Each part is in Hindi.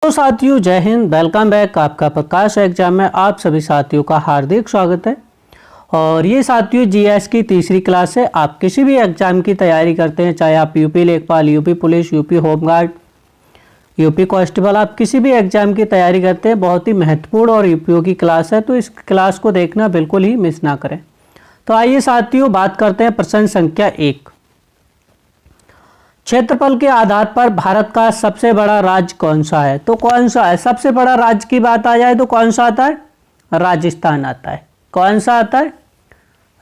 तो साथियों जय हिंद, वेलकम बैक। आपका प्रकाश एग्जाम में आप सभी साथियों का हार्दिक स्वागत है। और ये साथियों जीएस की तीसरी क्लास है। आप किसी भी एग्जाम की तैयारी करते हैं, चाहे आप यूपी लेखपाल, UP police, UP home guard, UP constable, आप किसी भी एग्जाम की तैयारी करते हैं, बहुत ही महत्वपूर्ण और उपयोगी क्लास है। तो इस क्लास को देखना बिल्कुल ही मिस ना करें। तो आइए साथियों बात करते हैं प्रश्न संख्या 1। क्षेत्रफल के आधार पर भारत का सबसे बड़ा राज्य कौन सा है? तो कौन सा है सबसे बड़ा राज्य की बात आ जाए तो कौन सा आता है? राजस्थान आता है। कौन सा आता है?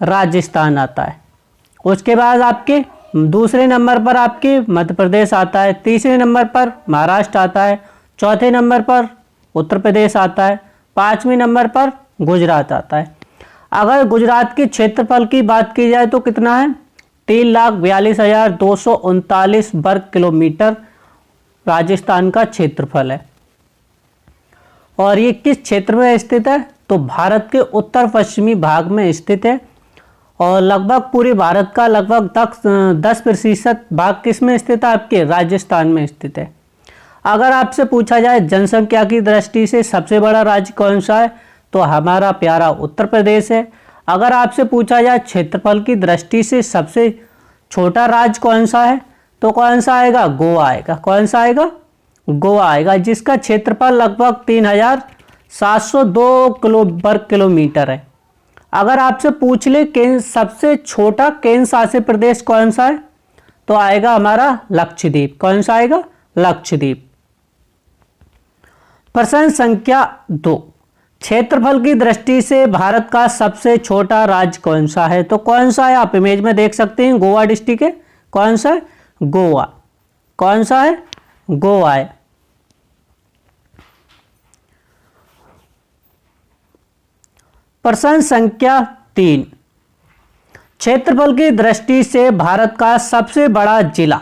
राजस्थान आता है। उसके बाद आपके दूसरे नंबर पर आपके मध्य प्रदेश आता है, तीसरे नंबर पर महाराष्ट्र आता है, चौथे नंबर पर उत्तर प्रदेश आता है, पांचवें नंबर पर गुजरात आता है। अगर गुजरात के क्षेत्रफल की बात की जाए तो कितना है? 3,42,239 वर्ग किलोमीटर राजस्थान का क्षेत्रफल है। और ये किस क्षेत्र में स्थित है? तो भारत के उत्तर पश्चिमी भाग में स्थित है। और लगभग पूरे भारत का लगभग 10% भाग किस में स्थित है? आपके राजस्थान में स्थित है। अगर आपसे पूछा जाए जनसंख्या की दृष्टि से सबसे बड़ा राज्य कौन सा है, तो हमारा प्यारा उत्तर प्रदेश है। अगर आपसे पूछा जाए क्षेत्रफल की दृष्टि से सबसे छोटा राज्य कौन सा है, तो कौन सा आएगा? गोवा आएगा। कौन सा आएगा? गोवा आएगा, जिसका क्षेत्रफल लगभग 3,702 वर्ग किलोमीटर है। अगर आपसे पूछ ले सबसे छोटा केंद्र शासित प्रदेश कौन सा है, तो आएगा हमारा लक्षद्वीप। कौन सा आएगा? लक्षद्वीप। प्रश्न संख्या 2। क्षेत्रफल की दृष्टि से भारत का सबसे छोटा राज्य कौन सा है? तो कौन सा है? आप इमेज में देख सकते हैं, गोवा डिस्ट्रिक्ट है। कौन सा है? गोवा। कौन सा है? गोवा है। प्रश्न संख्या 3। क्षेत्रफल की दृष्टि से भारत का सबसे बड़ा जिला।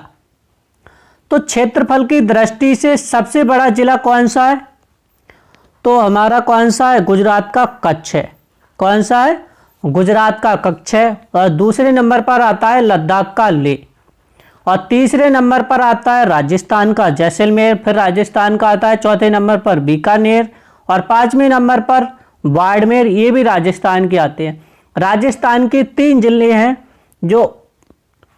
तो क्षेत्रफल की दृष्टि से सबसे बड़ा जिला कौन सा है? तो हमारा कौन सा है? गुजरात का कच्छ है। कौन सा है? गुजरात का कच्छ है। और दूसरे नंबर पर आता है लद्दाख का लेह। और तीसरे नंबर पर आता है राजस्थान का जैसलमेर। फिर राजस्थान का आता है चौथे नंबर पर बीकानेर। और पांचवें नंबर पर बाड़मेर। ये भी राजस्थान के आते हैं। राजस्थान के 3 जिले हैं जो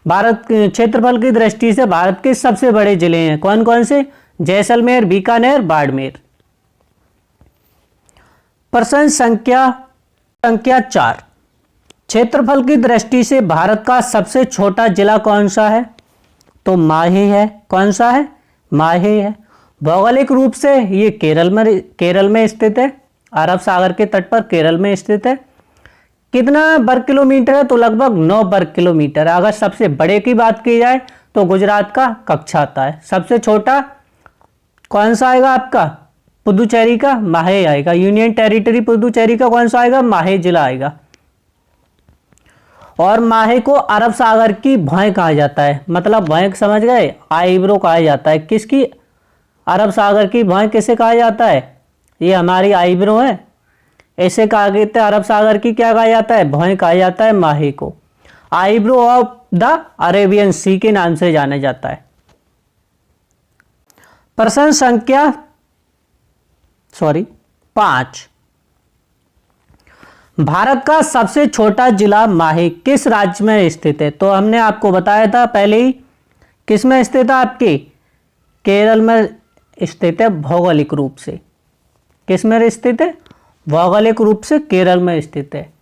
भारत के क्षेत्रफल की दृष्टि से भारत के सबसे बड़े जिले हैं। कौन कौन से? जैसलमेर, बीकानेर, बाड़मेर। प्रश्न संख्या 4। क्षेत्रफल की दृष्टि से भारत का सबसे छोटा जिला कौन सा है? तो माहे है। कौन सा है? माहे है। भौगोलिक रूप से ये केरल में स्थित है। अरब सागर के तट पर केरल में स्थित है। कितना वर्ग किलोमीटर है? तो लगभग 9 वर्ग किलोमीटर। अगर सबसे बड़े की बात की जाए तो गुजरात का कच्छ आता है। सबसे छोटा कौन सा आएगा आपका? पुदुचेरी का माहे आएगा। यूनियन टेरिटरी पुदुचेरी का कौन सा आएगा? माहे जिला आएगा। और माहे को अरब सागर की भौएं कहा जाता है। मतलब भौएं समझ गए? आईब्रो कहा जाता है। किसकी? अरब सागर की भौएं किसे कहा जाता है? ये हमारी आईब्रो है, ऐसे कहा गया। अरब सागर की क्या कहा जाता है? भौएं कहा जाता है माहे को। आईब्रो ऑफ द अरेबियन सी के नाम से जाना जाता है। प्रश्न संख्या 5। भारत का सबसे छोटा जिला माहे किस राज्य में स्थित है? तो हमने आपको बताया था पहले ही, किस में स्थित है? आपके केरल में स्थित है भौगोलिक रूप से। किस में स्थित है? भौगोलिक रूप से केरल में स्थित है।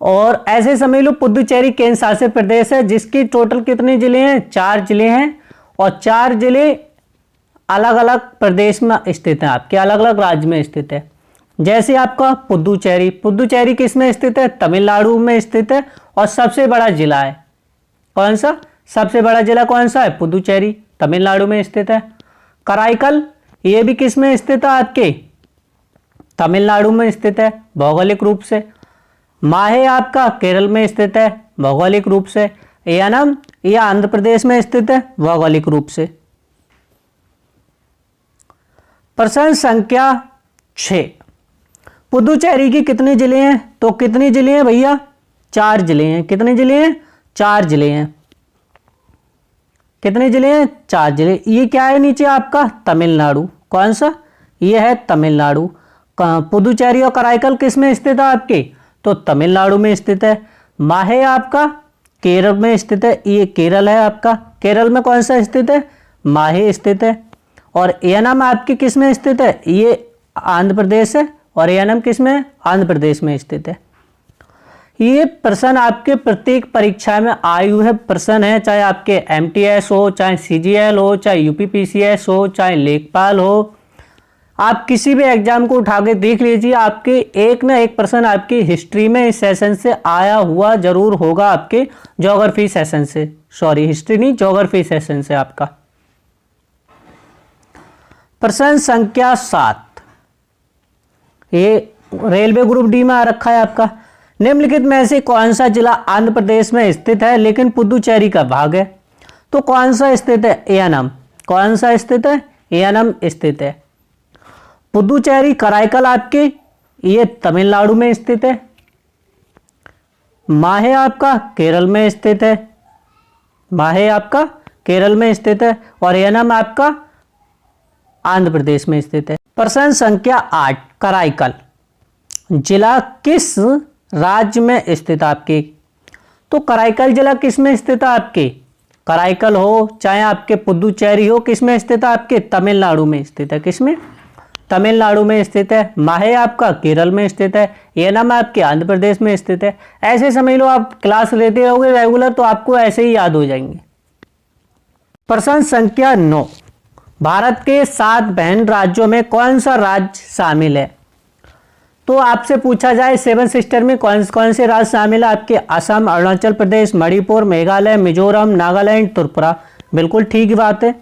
और ऐसे समझ लो पुदुचेरी केंद्र शासित प्रदेश है, जिसकी टोटल कितने जिले हैं? 4 जिले हैं। और 4 जिले अलग अलग प्रदेश में स्थित हैं, आपके अलग अलग राज्य में स्थित है। जैसे आपका पुदुचेरी किस में स्थित है? तमिलनाडु में स्थित है। और सबसे बड़ा जिला है कौन सा? सबसे बड़ा जिला कौन सा है? पुदुचेरी, तमिलनाडु में स्थित है। कराईकल ये भी किस में स्थित है? आपके तमिलनाडु में स्थित है भौगोलिक रूप से। माहे आपका केरल में स्थित है भौगोलिक रूप से। यानम ये आंध्र प्रदेश में स्थित है भौगोलिक रूप से। प्रश्न संख्या 6। पुदुचेरी की कितने जिले हैं? तो कितने जिले हैं भैया? 4 जिले हैं। कितने जिले हैं? 4 जिले हैं। कितने जिले हैं? 4 जिले। ये क्या है नीचे आपका? तमिलनाडु। कौन सा? ये है तमिलनाडु। पुदुचेरी और कराईकल किस में स्थित है आपके? तो तमिलनाडु में स्थित है। माहे आपका केरल में स्थित है, ये केरल है आपका। केरल में कौन सा स्थित है? माहे स्थित है। और एनम आपकी किस में स्थित है? ये आंध्र प्रदेश है। और एनम किस में है? आंध्र प्रदेश में स्थित है। ये प्रश्न आपके प्रत्येक परीक्षा में आए हुए प्रश्न है, चाहे आपके एमटीएस हो, चाहे सीजीएल हो, चाहे यूपीपीसीएस हो, चाहे लेखपाल हो। आप किसी भी एग्जाम को उठा के देख लीजिए, आपके एक ना एक प्रश्न आपकी हिस्ट्री में इस सेशन से आया हुआ जरूर होगा, आपके ज्योग्राफी सेशन से। सॉरी, हिस्ट्री नहीं, ज्योग्राफी सेशन से आपका। प्रश्न संख्या 7, ये रेलवे ग्रुप डी में आ रखा है आपका। निम्नलिखित में से कौन सा जिला आंध्र प्रदेश में स्थित है लेकिन पुदुचेरी का भाग है? तो कौन सा स्थित है? एनम। कौन सा स्थित है? एनम स्थित है। पुदुचेरी कराईकल आपके ये तमिलनाडु में स्थित है। माहे आपका केरल में स्थित है। माहे आपका केरल में स्थित है। और एनम आपका आंध्र प्रदेश में स्थित है। प्रश्न संख्या 8, कराईकल जिला किस राज्य में स्थित आपके? तो कराईकल जिला किस में स्थित है आपके? कराईकल हो चाहे आपके पुदुचेरी हो, किस में स्थित है आपके? तमिलनाडु में स्थित है। किस में? तमिलनाडु में स्थित है। माहे आपका केरल में स्थित है। एनम आपके आंध्र प्रदेश में स्थित है। ऐसे समझ लो, आप क्लास लेते रहोगे रेगुलर तो आपको ऐसे ही याद हो जाएंगे। प्रश्न संख्या 9, भारत के 7 बहन राज्यों में कौन सा राज्य शामिल है? तो आपसे पूछा जाए 7 सिस्टर में कौन कौन से राज्य शामिल है आपके? असम, अरुणाचल प्रदेश, मणिपुर, मेघालय, मिजोरम, नागालैंड, त्रिपुरा। बिल्कुल ठीक बात है,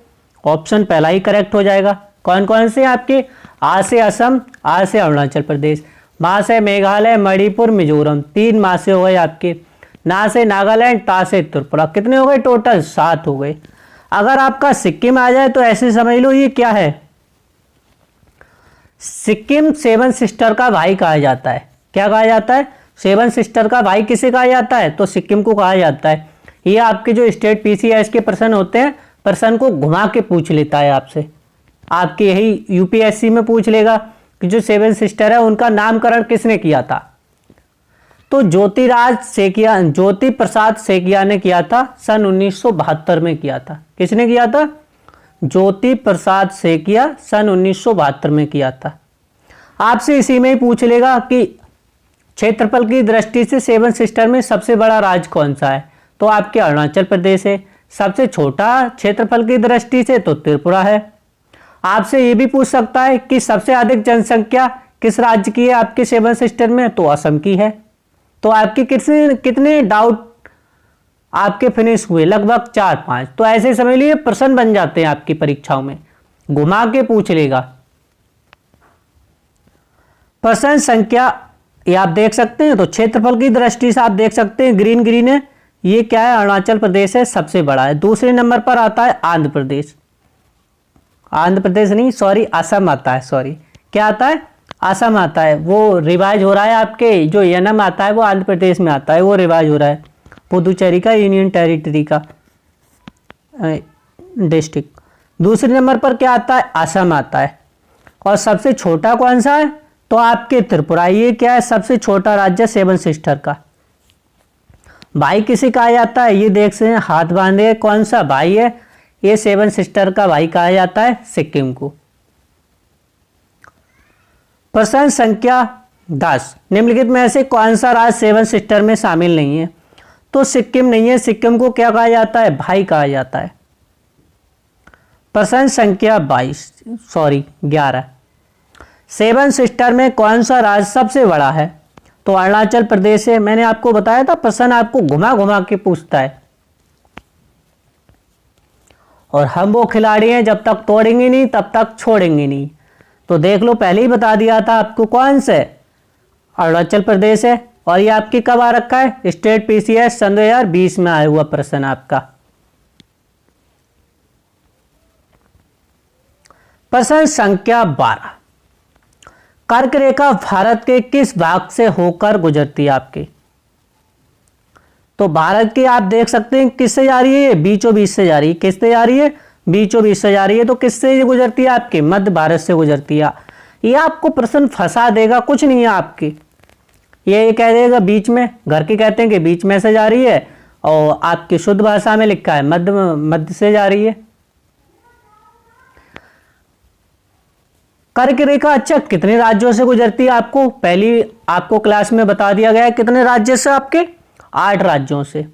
ऑप्शन पहला ही करेक्ट हो जाएगा। कौन कौन से आपके? आ से असम, आ से अरुणाचल प्रदेश, मा से मेघालय, मणिपुर, मिजोरम। 3 मा से हो गए आपके। ना से नागालैंड, ता से त्रिपुरा। कितने हो गए टोटल? 7 हो गए। अगर आपका सिक्किम आ जाए तो ऐसे समझ लो ये क्या है? सिक्किम 7 सिस्टर का भाई कहा जाता है। क्या कहा जाता है? 7 सिस्टर का भाई किसे कहा जाता है? तो सिक्किम को कहा जाता है। ये आपके जो स्टेट पीसीएस के प्रश्न होते हैं, प्रश्न को घुमा के पूछ लेता है आपसे। आपके यही यूपीएससी में पूछ लेगा कि जो 7 सिस्टर है उनका नामकरण किसने किया था? तो ज्योति प्रसाद सेकिया ने किया था, सन 1972 में किया था। किसने किया था? ज्योति प्रसाद सेकिया सन 1972 में किया था। आपसे इसी में ही पूछ लेगा कि क्षेत्रफल की दृष्टि से 7 सिस्टर में सबसे बड़ा राज्य कौन सा है? तो आपके अरुणाचल प्रदेश है। सबसे छोटा क्षेत्रफल की दृष्टि से तो त्रिपुरा है। आपसे ये भी पूछ सकता है कि सबसे अधिक जनसंख्या किस राज्य की है आपके 7 सिस्टर में? तो असम की है। तो आपके कितने डाउट आपके फिनिश हुए? लगभग 4-5। तो ऐसे समझ लीजिए प्रश्न बन जाते हैं आपकी परीक्षाओं में, घुमा के पूछ लेगा। प्रश्न संख्या ये आप देख सकते हैं, तो क्षेत्रफल की दृष्टि से आप देख सकते हैं ग्रीन ग्रीन है, ये क्या है? अरुणाचल प्रदेश है, सबसे बड़ा है। दूसरे नंबर पर आता है आंध्र प्रदेश। आंध्र प्रदेश नहीं, सॉरी, असम आता है। सॉरी, क्या आता है? असम आता है। वो रिवाइज हो रहा है आपके, जो एनम आता है वो आंध्र प्रदेश में आता है, वो रिवाइज हो रहा है। पुदुचेरी का यूनियन टेरिटरी का डिस्ट्रिक्ट। दूसरे नंबर पर क्या आता है? असम आता है। और सबसे छोटा कौन सा है? तो आपके त्रिपुरा। ये क्या है? सबसे छोटा राज्य 7 सिस्टर का। भाई किसे कहा जाता है? ये देख सकते हैं, हाथ बांधे, कौन सा भाई है? ये 7 सिस्टर का भाई कहा जाता है सिक्किम को। प्रश्न संख्या 10, निम्नलिखित में से कौन सा राज्य 7 सिस्टर में शामिल नहीं है? तो सिक्किम नहीं है। सिक्किम को क्या कहा जाता है? भाई कहा जाता है। प्रश्न संख्या 11, 7 सिस्टर में कौन सा राज्य सबसे बड़ा है? तो अरुणाचल प्रदेश है। मैंने आपको बताया था प्रश्न आपको घुमा घुमा के पूछता है, और हम वो खिलाड़ी हैं जब तक तोड़ेंगे नहीं तब तक छोड़ेंगे नहीं। तो देख लो, पहले ही बता दिया था आपको कौन से? अरुणाचल प्रदेश है। और ये आपकी कब आ रखा है? स्टेट पीसीएस सन 2020 में आया हुआ प्रश्न आपका। प्रश्न संख्या 12, कर्क रेखा भारत के किस भाग से होकर गुजरती है आपकी? तो भारत की आप देख सकते हैं किससे जा रही है, ये बीचों बीच से जा रही है। किससे जा रही है, बीचों बीच से जा रही है। तो किससे ये गुजरती है, आपके मध्य भारत से गुजरती है। ये आपको प्रश्न फंसा देगा, कुछ नहीं है आपकी, ये कह देगा बीच में, घर के कहते हैं कि बीच में से जा रही है, और आपकी शुद्ध भाषा में लिखा है मध्य से जा रही है। कर्क रेखा अच्छा कितने राज्यों से गुजरती है, आपको पहली आपको क्लास में बता दिया गया है। कितने राज्य से, आपके 8 राज्यों से।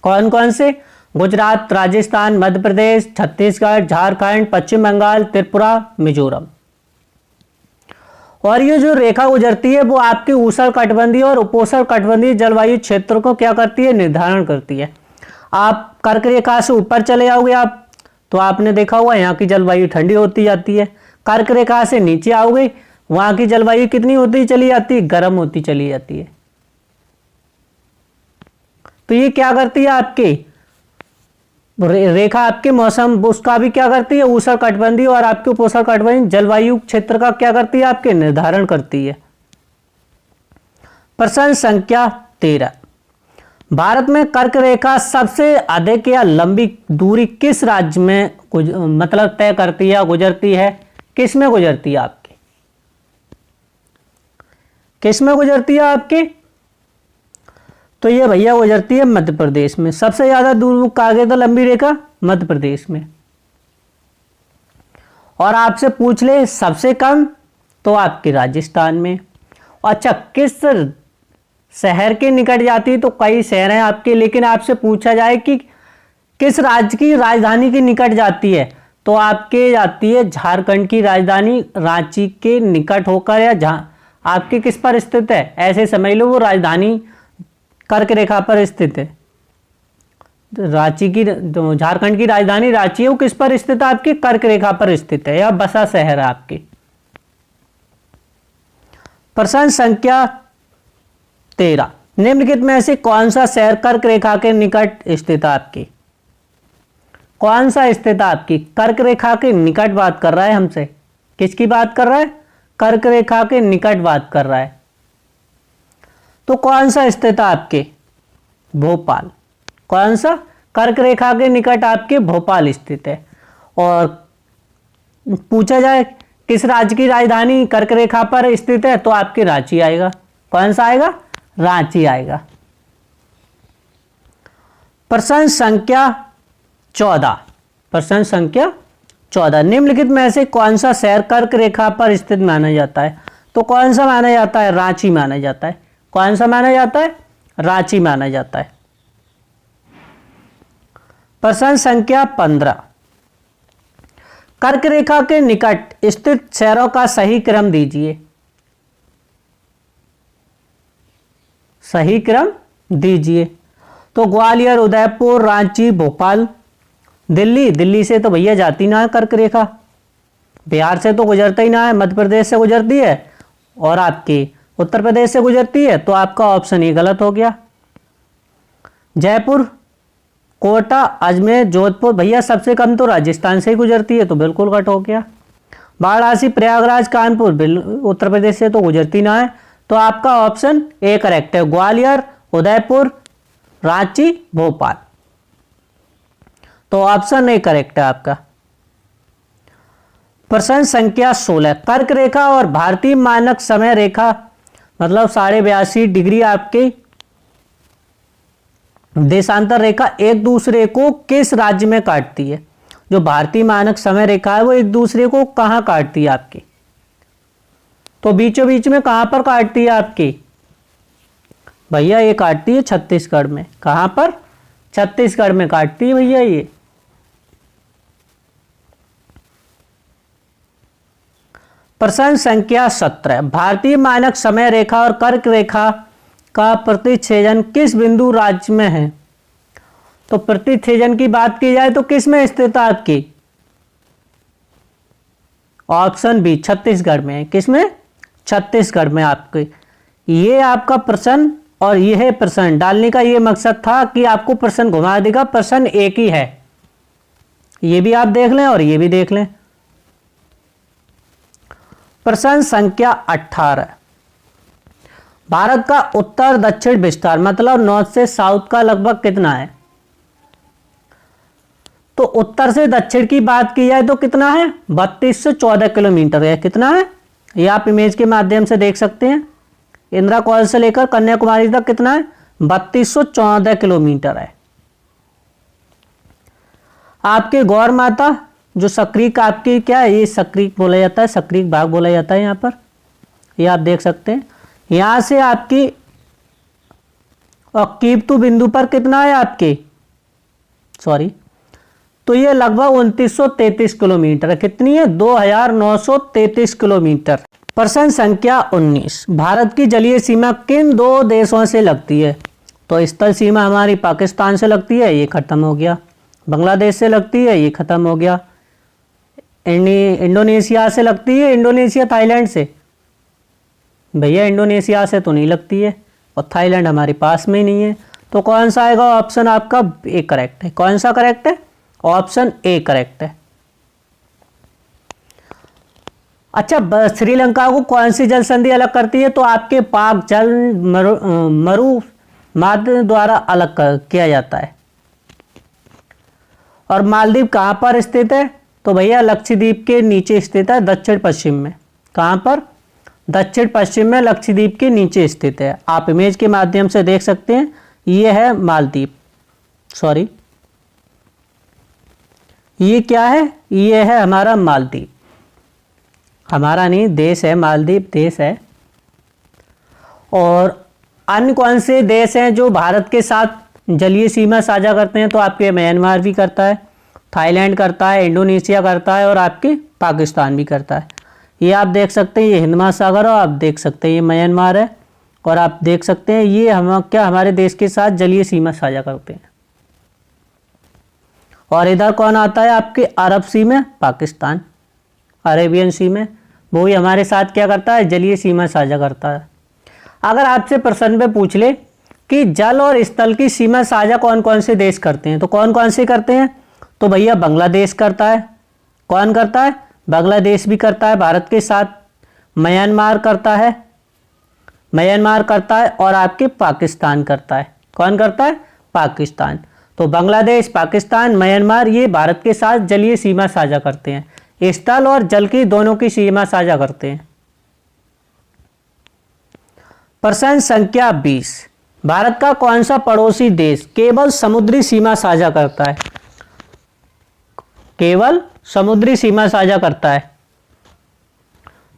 कौन कौन से, गुजरात, राजस्थान, मध्य प्रदेश, छत्तीसगढ़, झारखंड, पश्चिम बंगाल, त्रिपुरा, मिजोरम। और ये जो रेखा गुजरती है वो आपके उष्ण कटिबंधीय और उपोष्ण कटिबंधीय जलवायु क्षेत्र को क्या करती है, निर्धारण करती है। आप कर्क रेखा से ऊपर चले जाओगे आप, तो आपने देखा होगा यहाँ की जलवायु ठंडी होती जाती है। कर्क रेखा से नीचे आओगे, वहां की जलवायु कितनी होती चली जाती है, गर्म होती चली जाती है। तो ये क्या करती है, आपकी रेखा आपके मौसम उसका भी क्या करती है, उष्ण कटिबंधीय और आपके उपोष्ण कटिबंधीय जलवायु क्षेत्र का क्या करती है, आपके निर्धारण करती है। प्रश्न संख्या 13, भारत में कर्क रेखा सबसे अधिक या लंबी दूरी किस राज्य में मतलब तय करती है, गुजरती है, किस में गुजरती है आपकी, किस में गुजरती है आपकी, तो ये भैया गुजरती है मध्य प्रदेश में। सबसे ज्यादा दूर आगे तो लंबी रेखा मध्य प्रदेश में। और आपसे पूछ ले सबसे कम, तो आपके राजस्थान में। अच्छा किस शहर के निकट जाती है, तो कई शहर हैं आपके, लेकिन आपसे पूछा जाए कि किस राज्य की राजधानी के निकट जाती है, तो आपके जाती है झारखंड की राजधानी रांची के निकट होकर, या जहां आपके किस पर स्थित है, ऐसे समझ लो वो राजधानी कर्क रेखा पर स्थित है। रांची की जो झारखंड की राजधानी रांची है वो किस पर स्थित है, आपकी कर्क रेखा पर स्थित है, या बसा शहर है आपकी। प्रश्न संख्या 13, निम्नलिखित में से कौन सा शहर कर्क रेखा के निकट स्थित है आपकी, कौन सा स्थित है आपकी, कर्क रेखा के निकट बात कर रहा है हमसे, किसकी बात कर रहा है, कर्क रेखा के निकट बात कर रहा है। तो कौन सा स्थित है आपके, भोपाल। कौन सा, कर्क रेखा के निकट आपके भोपाल स्थित है। और पूछा जाए किस राज्य की राजधानी कर्क रेखा पर स्थित है, तो आपके रांची आएगा। कौन सा आएगा, रांची आएगा। प्रश्न संख्या 14, प्रश्न संख्या 14, निम्नलिखित में से कौन सा शहर कर्क रेखा पर स्थित माना जाता है, तो कौन सा माना जाता है, रांची माना जाता है। कौन सा माना जाता है, रांची माना जाता है। प्रश्न संख्या 15, कर्क रेखा के निकट स्थित शहरों का सही क्रम दीजिए, सही क्रम दीजिए। तो ग्वालियर, उदयपुर, रांची, भोपाल, दिल्ली, दिल्ली से तो भैया जाती ना है कर्क रेखा, बिहार से तो गुजरता ही ना है, मध्य प्रदेश से गुजरती है, और आपकी उत्तर प्रदेश से गुजरती है, तो आपका ऑप्शन ये गलत हो गया। जयपुर, कोटा, अजमेर, जोधपुर, भैया सबसे कम तो राजस्थान से ही गुजरती है, तो बिल्कुल कट हो गया। वाराणसी, प्रयागराज, कानपुर, उत्तर प्रदेश से तो गुजरती ना है, तो आपका ऑप्शन ए करेक्ट है, ग्वालियर, उदयपुर, रांची, भोपाल। तो ऑप्शन ए करेक्ट है आपका। प्रश्न संख्या 16, कर्क रेखा और भारतीय मानक समय रेखा मतलब 82.5 डिग्री आपके देशांतर रेखा एक दूसरे को किस राज्य में काटती है। जो भारतीय मानक समय रेखा है वो एक दूसरे को कहां काटती है आपकी, तो बीचों बीच में कहां पर काटती है आपकी, भैया ये काटती है छत्तीसगढ़ में। कहां पर, छत्तीसगढ़ में काटती है भैया ये। प्रश्न संख्या 17, भारतीय मानक समय रेखा और कर्क रेखा का प्रतिच्छेदन किस बिंदु राज्य में है। तो प्रतिच्छेदन की बात की जाए तो किस में स्थित है आपकी, ऑप्शन बी छत्तीसगढ़ में है। किस में, छत्तीसगढ़ में आपके। ये आपका प्रश्न और यह प्रश्न डालने का ये मकसद था कि आपको प्रश्न घुमा देगा, प्रश्न एक ही है, ये भी आप देख लें और ये भी देख लें। प्रश्न संख्या 18, भारत का उत्तर दक्षिण विस्तार मतलब नॉर्थ से साउथ का लगभग कितना है? तो उत्तर से दक्षिण की बात की जाए तो कितना है? 3214 किलोमीटर है। कितना है ये आप इमेज के माध्यम से देख सकते हैं। इंदिरा कॉलेज से लेकर कन्याकुमारी तक कितना है? 3214 किलोमीटर है। आपके गौर माता जो सक्रीक आपकी क्या है? ये सक्रीक बोला जाता है, सक्रीक भाग बोला जाता है यहाँ पर। ये आप देख सकते हैं। यहाँ से आपकी और कीपतू बिंदु पर कितना है आपके? सॉरी, तो ये लगभग 2933 किलोमीटर है। कितनी है? 2933 किलोमीटर। प्रश्न संख्या 19, भारत की जलीय सीमा किन दो देशों से लगती है? तो स्थल सीमा हमारी पाकिस्तान से लगती है, ये खत्म हो गया। बांग्लादेश से लगती है, ये खत्म हो गया। इंडोनेशिया से लगती है, इंडोनेशिया थाईलैंड से। भैया इंडोनेशिया से तो नहीं लगती है और थाईलैंड हमारे पास में ही नहीं है। तो कौन सा आएगा? ऑप्शन आपका ए करेक्ट है। कौन सा करेक्ट है? ऑप्शन ए करेक्ट है। अच्छा, श्रीलंका को कौन सी जल संधि अलग करती है? तो आपके पाक जल मरु माध्य द्वारा अलग किया जाता है। और मालदीव कहाँ पर स्थित है? तो भैया लक्षद्वीप के नीचे स्थित है, दक्षिण पश्चिम में। कहाँ पर? दक्षिण पश्चिम में लक्षद्वीप के नीचे स्थित है। आप इमेज के माध्यम से देख सकते हैं। ये है मालदीव, सॉरी ये क्या है? ये है हमारा मालदीव। हमारा नहीं, देश है, मालदीव देश है। और अन्य कौन से देश हैं जो भारत के साथ जलीय सीमा साझा करते हैं? तो आपके म्यांमार भी करता है, थाईलैंड करता है, इंडोनेशिया करता है और आपके पाकिस्तान भी करता है। ये आप देख सकते हैं, ये हिंद महासागर और आप देख सकते हैं ये म्यांमार है। और आप देख सकते हैं ये हमारे देश के साथ जलीय सीमा साझा करते हैं। और इधर कौन आता है आपके? अरब सी में पाकिस्तान, अरेबियन सी में, वो भी हमारे साथ क्या करता है? जलीय सीमा साझा करता है। अगर आपसे प्रश्न में पूछ ले कि जल और स्थल की सीमा साझा कौन कौन से देश करते हैं, तो कौन कौन से करते हैं? तो भैया बांग्लादेश करता है। कौन करता है? बांग्लादेश भी करता है भारत के साथ। म्यांमार करता है, म्यांमार करता है और आपके पाकिस्तान करता है। कौन करता है? पाकिस्तान। तो बांग्लादेश, पाकिस्तान, म्यांमार ये भारत के साथ जलीय सीमा साझा करते हैं। स्थल और जल की दोनों की सीमा साझा करते हैं। प्रश्न संख्या 20, भारत का कौन सा पड़ोसी देश केवल समुद्री सीमा साझा करता है? केवल समुद्री सीमा साझा करता है।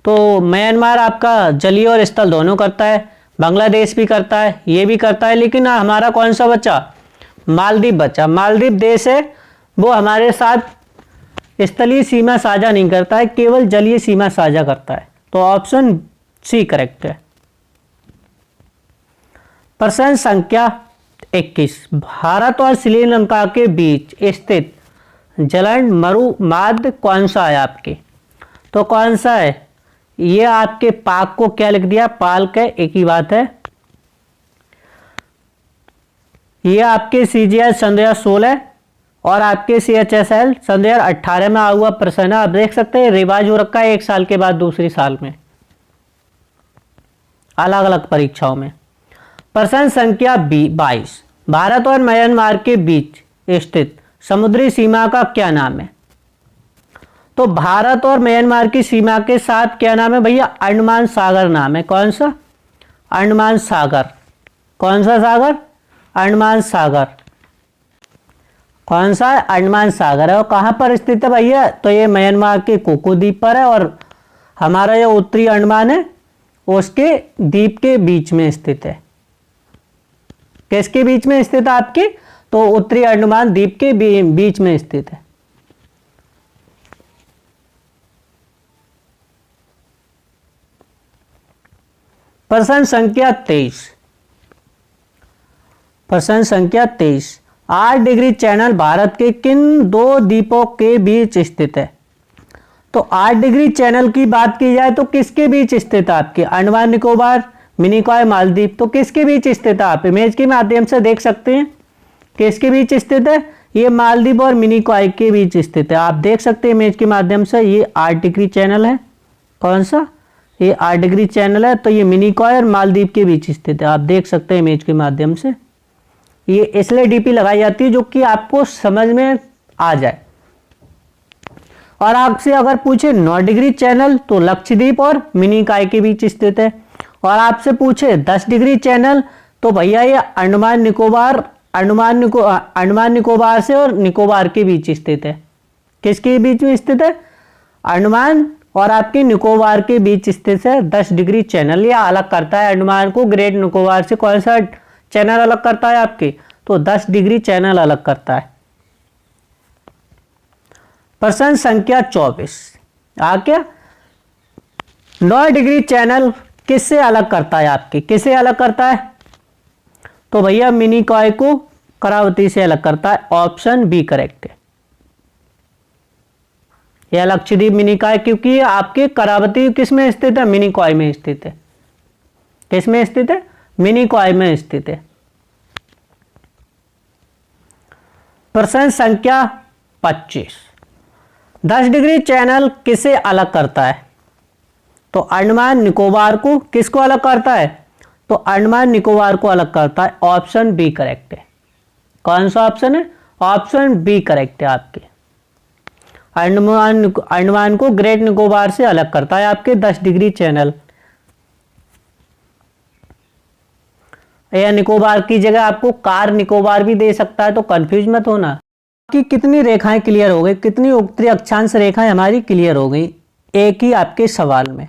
तो म्यांमार आपका जलीय और स्थल दोनों करता है, बांग्लादेश भी करता है, ये भी करता है। लेकिन हमारा कौन सा बचा? मालदीव बचा। मालदीव देश है, वो हमारे साथ स्थलीय सीमा साझा नहीं करता है, केवल जलीय सीमा साझा करता है। तो ऑप्शन सी करेक्ट है। प्रश्न संख्या 21, भारत और श्रीलंका के बीच स्थित जलंड मरुमाध्य कौन सा है आपके? तो कौन सा है? ये आपके पाक को क्या लिख दिया? पाल्क है, एक ही बात है। ये आपके CGI सन 2016 और आपके CHSL सन 2018 में आया हुआ प्रश्न है। आप देख सकते हैं रिवाइज हो रखा है एक साल के बाद दूसरी साल में, अलग अलग परीक्षाओं में। प्रश्न संख्या 22, भारत और म्यांमार के बीच स्थित समुद्री सीमा का क्या नाम है? तो भारत और म्यांमार की सीमा के साथ क्या नाम है भैया? अंडमान सागर नाम है। कौन सा? अंडमान सागर। कौन सा सागर? अंडमान सागर। कौन सा है? अंडमान सागर है। और कहाँ पर स्थित है भैया? तो ये म्यांमार के कोको द्वीप पर है और हमारा ये उत्तरी अंडमान है उसके द्वीप के बीच में स्थित है। किसके बीच में स्थित है आपके? तो उत्तरी अंडमान द्वीप के बीच में स्थित है। प्रश्न संख्या 23, प्रश्न संख्या 23, 8 डिग्री चैनल भारत के किन दो द्वीपों के बीच स्थित है? तो 8 डिग्री चैनल की बात की जाए तो किसके बीच स्थित है आपके? अंडमान निकोबार, मिनिकॉय, मालदीव। तो किसके बीच स्थित है? आप इमेज के माध्यम से देख सकते हैं किसके बीच स्थित है? ये मालदीव और मिनिकॉय के बीच स्थित है। आप देख सकते हैं इमेज के माध्यम से, ये 8 डिग्री चैनल है। कौन सा? ये 8 डिग्री चैनल है। तो ये मिनिकॉय और मालदीव के बीच स्थित है, आप देख सकते हैं इमेज के माध्यम से। ये इसलिए डीपी लगाई जाती है जो कि आपको समझ में आ जाए। और आपसे अगर पूछे 9 डिग्री चैनल तो लक्षद्वीप और मिनिकॉय के बीच स्थित है। और आपसे पूछे 10 डिग्री चैनल तो भैया ये अंडमान निकोबार से और निकोबार के बीच स्थित है। किसके बीच में स्थित है? अंडमान और आपके निकोबार के बीच स्थित है 10 डिग्री चैनल। ये अलग करता है अंडमान को ग्रेट निकोबार से। कौन सा चैनल अलग करता है आपके? तो 10 डिग्री चैनल अलग करता है। प्रश्न संख्या 24 आ क्या? 9 डिग्री चैनल किससे अलग करता है आपके? किससे अलग करता है? तो भैया मिनिकॉय को करावती से अलग करता है। ऑप्शन बी करेक्ट है। यह लक्षद्वीप मिनिकॉय, क्योंकि आपके करावती किस में स्थित है? मिनिकॉय में स्थित है। किस में स्थित है? मिनिकॉय में स्थित है। प्रश्न संख्या 25 10 डिग्री चैनल किसे अलग करता है? तो अंडमान निकोबार को किसको अलग करता है? तो अंडमान निकोबार को अलग करता है। ऑप्शन बी करेक्ट है। कौन सा ऑप्शन है? ऑप्शन बी करेक्ट है आपके। अंडमान को ग्रेट निकोबार से अलग करता है आपके 10 डिग्री चैनल। या निकोबार की जगह आपको कार निकोबार भी दे सकता है, तो कंफ्यूज मत होना। कि कितनी रेखाएं क्लियर हो गई, कितनी उत्तरी अक्षांश रेखाएं हमारी क्लियर हो गई एक ही आपके सवाल में।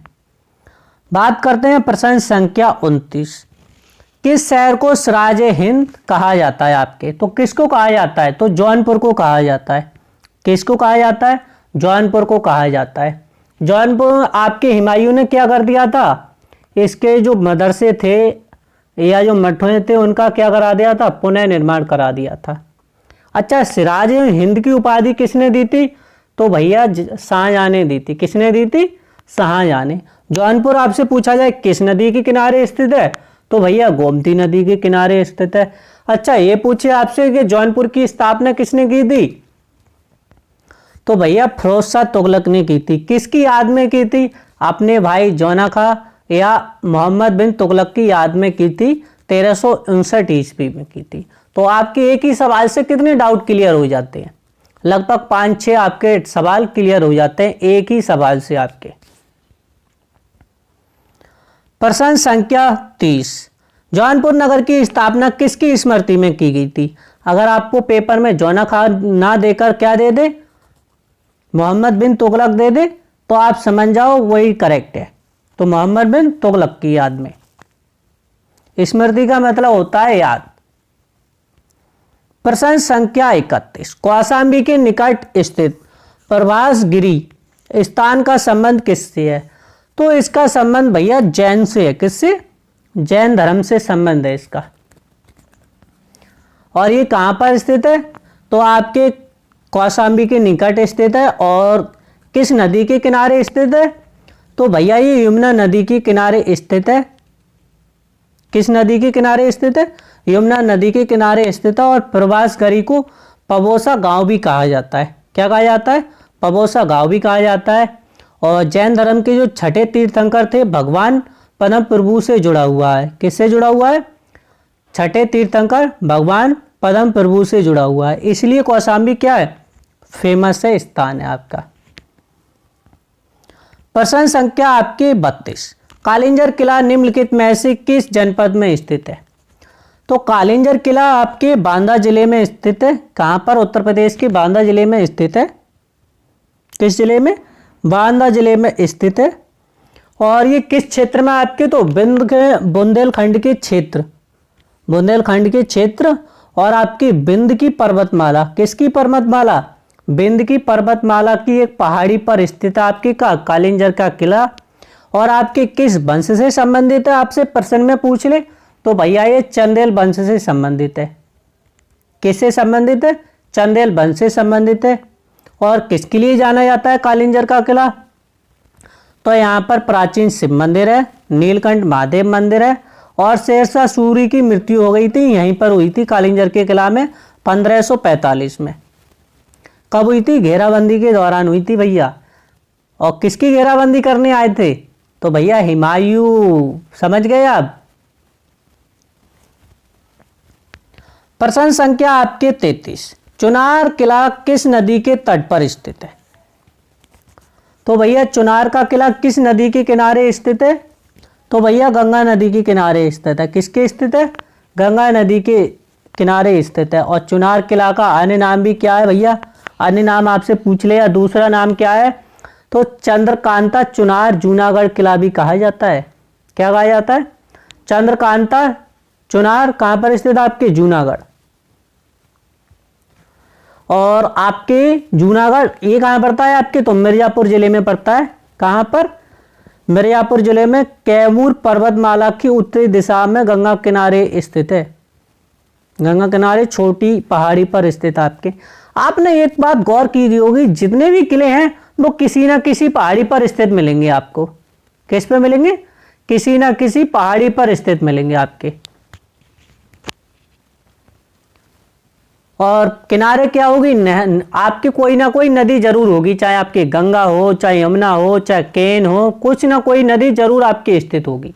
बात करते हैं प्रश्न संख्या 29। किस शहर को सिराज हिंद कहा जाता है आपके? तो किसको कहा जाता है? तो जौनपुर को कहा जाता है। किसको कहा जाता है? जौनपुर को कहा जाता है। जौनपुर आपके हुमायूं ने क्या कर दिया था? इसके जो मदरसे थे या जो मठे थे उनका क्या करा दिया था? पुनः निर्माण करा दिया था। अच्छा, सिराज हिंद की उपाधि किसने दी थी? तो भैया शाहजहां ने दी थी। किसने दी थी? शाहजहां ने। जौनपुर आपसे पूछा जाए किस नदी के किनारे स्थित है? तो भैया गोमती नदी के किनारे स्थित है। अच्छा, ये पूछे आपसे कि जौनपुर की स्थापना किसने की थी? तो भैया फिरोज शाह तुगलक ने की थी। किसकी याद में की थी? अपने भाई जौना खां या मोहम्मद बिन तुगलक की याद में की थी। 1359 ईस्वी में की थी। तो आपके एक ही सवाल से कितने डाउट क्लियर हो जाते हैं? लगभग 5-6 आपके सवाल क्लियर हो जाते हैं एक ही सवाल से आपके। प्रश्न संख्या 30 जौनपुर नगर की स्थापना किसकी स्मृति में की गई थी? अगर आपको पेपर में जौना खां ना देकर क्या दे दे? मोहम्मद बिन तुगलक दे दे, तो आप समझ जाओ वही करेक्ट है। तो मोहम्मद बिन तुगलक की याद में। स्मृति का मतलब होता है याद। प्रश्न संख्या 31 कौशाम्बी के निकट स्थित प्रभास गिरी स्थान का संबंध किससे है? तो इसका संबंध भैया जैन से है। किससे? जैन धर्म से संबंध है इसका। और ये कहां पर स्थित है? तो आपके कौशाम्बी के निकट स्थित है। और किस नदी के किनारे स्थित है? तो भैया ये यमुना नदी के किनारे स्थित है। किस नदी के किनारे स्थित है? यमुना नदी के किनारे स्थित है। और प्रभास गिरी को पबोसा गांव भी कहा जाता है। क्या कहा जाता है? पबोसा गांव भी कहा जाता है। और जैन धर्म के जो छठे तीर्थंकर थे भगवान पद्म प्रभु से जुड़ा हुआ है। किससे जुड़ा हुआ है? छठे तीर्थंकर भगवान पद्म प्रभु से जुड़ा हुआ है। इसलिए कौशाम्बी क्या है? फेमस है, स्थान है आपका। प्रश्न संख्या आपके 32 कालिंजर किला निम्नलिखित में से किस जनपद में स्थित है? तो कालिंजर किला आपके बांदा जिले में स्थित है। कहां पर? उत्तर प्रदेश के बांदा जिले में स्थित है। किस जिले में? बांदा जिले में स्थित है। और ये किस क्षेत्र में आपके? तो बुंदेलखंड के क्षेत्र, बुंदेलखंड के क्षेत्र। और आपकी बिंद की पर्वतमाला, किसकी पर्वतमाला? बिंद की पर्वतमाला की एक पहाड़ी पर स्थित है आपके कालिंजर का किला। और आपके किस वंश से संबंधित है? आपसे प्रश्न में पूछ ले तो भैया ये चंदेल वंश से संबंधित है। किससे संबंधित है? चंदेल वंश से संबंधित है। और किसके लिए जाना जाता है कालिंजर का किला? तो यहाँ पर प्राचीन शिव मंदिर है, नीलकंठ महादेव मंदिर है। और शेरशाह सूरी की मृत्यु हो गई थी, यहीं पर हुई थी कालिंजर के किला में 1545 में। कब हुई थी? घेराबंदी के दौरान हुई थी भैया। और किसकी घेराबंदी करने आए थे? तो भैया हुमायूं, समझ गए आप। प्रश्न संख्या आपके 33, चुनार किला किस नदी के तट पर स्थित है। तो भैया चुनार का किला किस नदी के किनारे स्थित है। तो भैया गंगा नदी के किनारे स्थित है। किसके स्थित है, गंगा नदी के किनारे स्थित है। और चुनार किला का अन्य नाम भी क्या है भैया, अन्य नाम आपसे पूछ ले, या दूसरा नाम क्या है, तो चंद्रकांता चुनार जूनागढ़ किला भी कहा जाता है। क्या कहा जाता है, चंद्रकांता चुनार कहाँ पर स्थित है, आपके जूनागढ़। और आपके जूनागढ़ ये कहाँ पड़ता है आपके, तो मिर्जापुर जिले में पड़ता है। कहाँ पर, मिर्जापुर जिले में कैमूर पर्वतमाला की उत्तरी दिशा में गंगा किनारे स्थित है। गंगा किनारे छोटी पहाड़ी पर स्थित आपके। आपने एक बात गौर की होगी, जितने भी किले हैं वो किसी ना किसी पहाड़ी पर स्थित मिलेंगे आपको। किस पे मिलेंगे, किसी ना किसी पहाड़ी पर स्थित मिलेंगे आपके। और किनारे क्या होगी, आपकी कोई ना कोई नदी जरूर होगी, चाहे आपकी गंगा हो, चाहे यमुना हो, चाहे केन हो, कुछ ना कोई नदी जरूर आपकी स्थित होगी।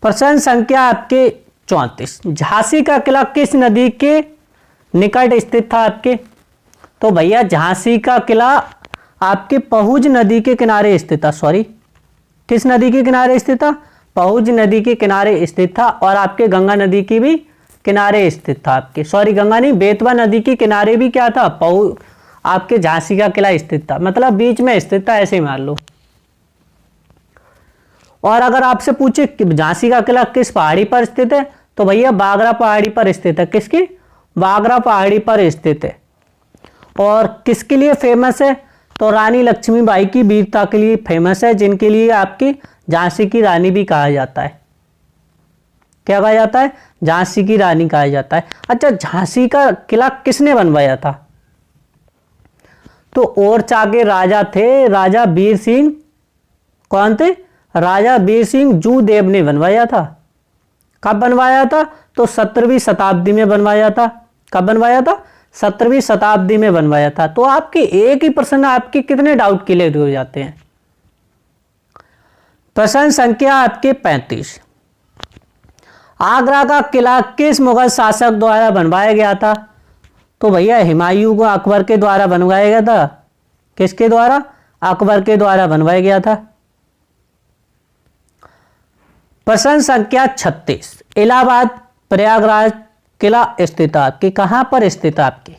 प्रश्न संख्या आपके 34, झांसी का किला किस नदी के निकट स्थित था आपके। तो भैया झांसी का किला आपके पहुज नदी के किनारे स्थित था। सॉरी, किस नदी के किनारे स्थित था, पहुज नदी के किनारे स्थित था। और आपके गंगा नदी की भी किनारे स्थित था आपके, सॉरी गंगा नहीं, बेतवा नदी के किनारे भी क्या था, आपके झांसी का किला स्थित था, मतलब बीच में स्थित था, ऐसे मान लो। और अगर आपसे पूछे कि झांसी का किला किस पहाड़ी पर स्थित है, तो भैया बागरा पहाड़ी पर स्थित है। किसकी, बागरा पहाड़ी पर स्थित है। और किसके लिए फेमस है, तो रानी लक्ष्मीबाई की वीरता के लिए फेमस है, जिनके लिए आपकी झांसी की रानी भी कहा जाता है। क्या कहा जाता है, झांसी की रानी कहा जाता है। अच्छा, झांसी का किला किसने बनवाया था, तो ओरछा के राजा थे, राजा वीर सिंह। कौन थे, राजा वीर सिंह जूदेव ने बनवाया था। कब बनवाया था, तो 17वीं शताब्दी में बनवाया था। कब बनवाया था, 17वीं शताब्दी में बनवाया था। तो आपके एक ही प्रश्न आपके कितने डाउट क्लियर हो जाते हैं। प्रश्न संख्या आपके 35, आगरा का किला किस मुगल शासक द्वारा बनवाया गया था। तो भैया हुमायूं को अकबर के द्वारा बनवाया गया था। किसके द्वारा, अकबर के द्वारा बनवाया गया था। प्रश्न संख्या 36, इलाहाबाद प्रयागराज किला स्थित आपके कहां पर स्थित आपके,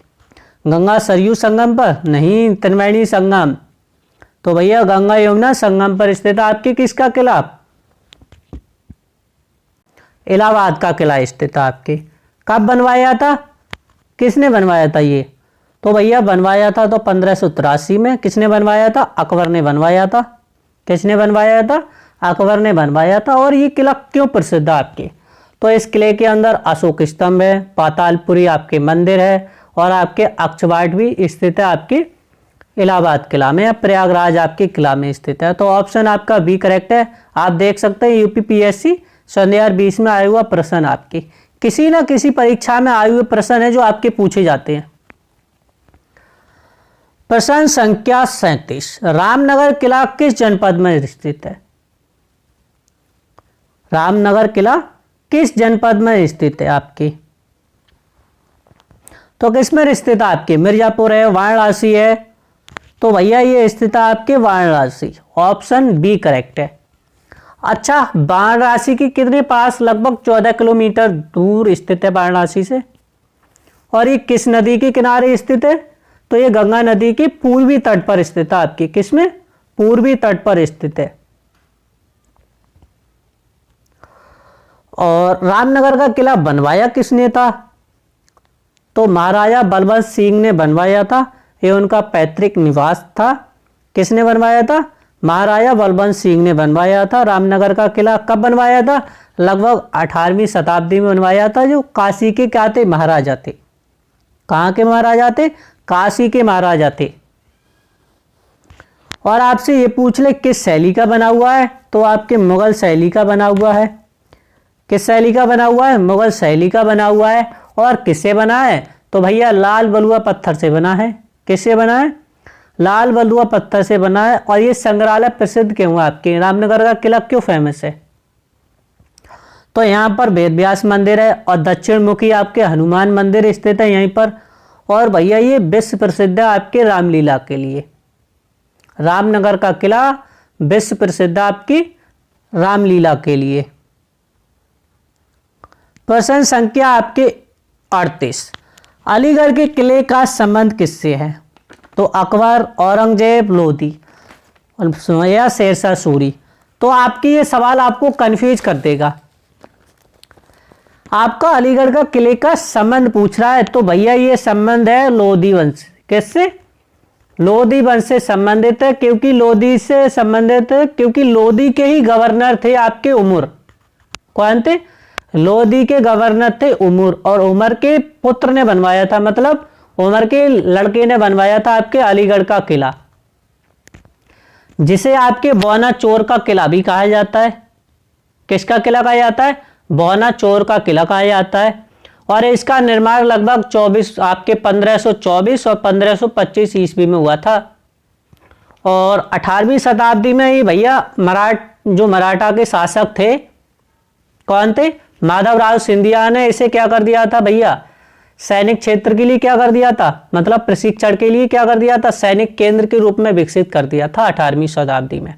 गंगा सरयू संगम पर, नहीं त्रिवेणी संगम। तो भैया गंगा यमुना संगम पर स्थित आपके किसका किला, इलाहाबाद का किला स्थित आपके। कब बनवाया था, किसने बनवाया था ये, तो भैया बनवाया था तो 1583 में। किसने बनवाया था, अकबर ने बनवाया था। किसने बनवाया था, अकबर ने बनवाया था। और ये किला क्यों प्रसिद्ध है आपके, तो इस किले के अंदर अशोक स्तंभ है, पातालपुरी आपके मंदिर है, और आपके अक्षवाट भी स्थित है आपके इलाहाबाद किला में, या प्रयागराज आपके किला में स्थित है। तो ऑप्शन आपका बी करेक्ट है। आप देख सकते हैं यूपीपीएससी 2020 में आए हुआ प्रश्न आपके किसी ना किसी परीक्षा में आए हुए प्रश्न है जो आपके पूछे जाते हैं। प्रश्न संख्या 37, रामनगर किला किस जनपद में स्थित है। रामनगर किला किस जनपद में स्थित है आपके, तो किस में स्थित है आपके, मिर्जापुर है, वाराणसी है। तो भैया ये स्थित है आपके वाराणसी, ऑप्शन बी करेक्ट है। अच्छा, वाराणसी के कितने पास, लगभग 14 किलोमीटर दूर स्थित है वाराणसी से। और ये किस नदी के किनारे स्थित है, तो ये गंगा नदी के पूर्वी तट पर स्थित है आपके, किसमें, पूर्वी तट पर स्थित है। और रामनगर का किला बनवाया किसने था, तो महाराजा बलवंत सिंह ने बनवाया था। ये उनका पैतृक निवास था। किसने बनवाया था, महाराजा बलवंत सिंह ने बनवाया था। रामनगर का किला कब बनवाया था, लगभग 18वीं शताब्दी में बनवाया था। जो काशी के क्या थे, महाराजा थे। कहाँ के महाराजा थे, काशी के महाराजा थे। और आपसे ये पूछ ले किस शैली का बना हुआ है, तो आपके मुगल शैली का बना हुआ है। किस शैली का बना हुआ है, मुगल शैली का बना हुआ है। और किससे बना है, तो भैया लाल बलुआ पत्थर से बना है। किससे बना है, लाल बलुआ पत्थर से बना है। और ये संग्रहालय प्रसिद्ध क्यों है आपके? रामनगर का किला क्यों फेमस है? तो यहाँ पर वेद व्यास मंदिर है और दक्षिण मुखी आपके हनुमान मंदिर स्थित है यहीं पर। और भैया ये विश्व प्रसिद्ध है आपके रामलीला के लिए। रामनगर का किला विश्व प्रसिद्ध है आपकी रामलीला के लिए। प्रश्न संख्या आपके 38, अलीगढ़ के किले का संबंध किससे है? तो अकबर, औरंगजेब, लोधी या शेरशाह सूरी। तो आपकी ये सवाल आपको कंफ्यूज कर देगा। आपका अलीगढ़ का किले का संबंध पूछ रहा है, तो भैया ये संबंध है लोधी वंश। किससे? लोधी वंश से संबंधित है। क्योंकि लोधी से संबंधित है क्योंकि लोधी के ही गवर्नर थे आपके उमर। कौन थे? लोधी के गवर्नर थे उमर, और उमर के पुत्र ने बनवाया था, मतलब उमर के लड़के ने बनवाया था आपके अलीगढ़ का किला, जिसे आपके बौना चोर का किला भी कहा जाता है। किसका किला कहा जाता है? बौना चोर का किला कहा जाता है। और इसका निर्माण लगभग 1524 और 1525 ईस्वी में हुआ था। और 18वीं शताब्दी में ही भैया मराठा के शासक थे, कौन थे? माधवराव सिंधिया ने इसे क्या कर दिया था भैया? सैनिक क्षेत्र के लिए क्या कर दिया था? मतलब प्रशिक्षण के लिए क्या कर दिया था? सैनिक केंद्र के रूप में विकसित कर दिया था 18वीं शताब्दी में।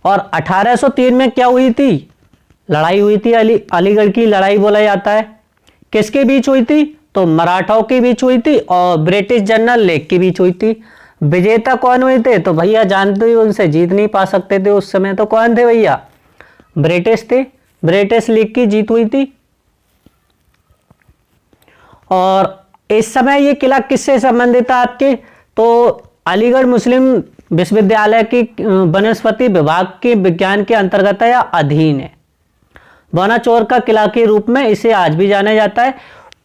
और 1803 में क्या हुई थी? लड़ाई हुई थी, अलीगढ़ की लड़ाई बोला जाता है। किसके बीच हुई थी? तो मराठाओं के बीच हुई थी और ब्रिटिश जनरल लेक के बीच हुई थी। विजेता कौन हुए थे? तो भैया जानते ही, उनसे जीत नहीं पा सकते थे उस समय। तो कौन थे भैया? ब्रिटिश थे। ब्रिटिश लीग की जीत हुई थी। और इस समय ये किला किससे संबंधित है आपके? तो अलीगढ़ मुस्लिम विश्वविद्यालय की वनस्पति विभाग के विज्ञान के अंतर्गत है या अधीन है। बौना चोर का किला के रूप में इसे आज भी जाना जाता है।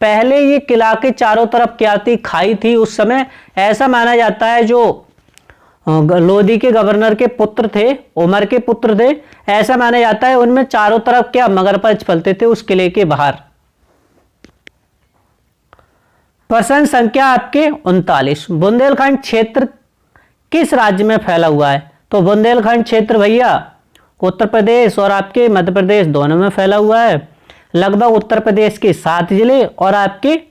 पहले ये किला के चारों तरफ क्या थी? खाई थी उस समय। ऐसा माना जाता है जो लोधी के गवर्नर के पुत्र थे, उमर के पुत्र थे, ऐसा माना जाता है उनमें चारों तरफ क्या मगरमच्छ पलते थे उस किले के बाहर। प्रश्न संख्या आपके 39, बुंदेलखंड क्षेत्र किस राज्य में फैला हुआ है? तो बुंदेलखंड क्षेत्र भैया उत्तर प्रदेश और आपके मध्य प्रदेश दोनों में फैला हुआ है। लगभग उत्तर प्रदेश के 7 जिले और आपके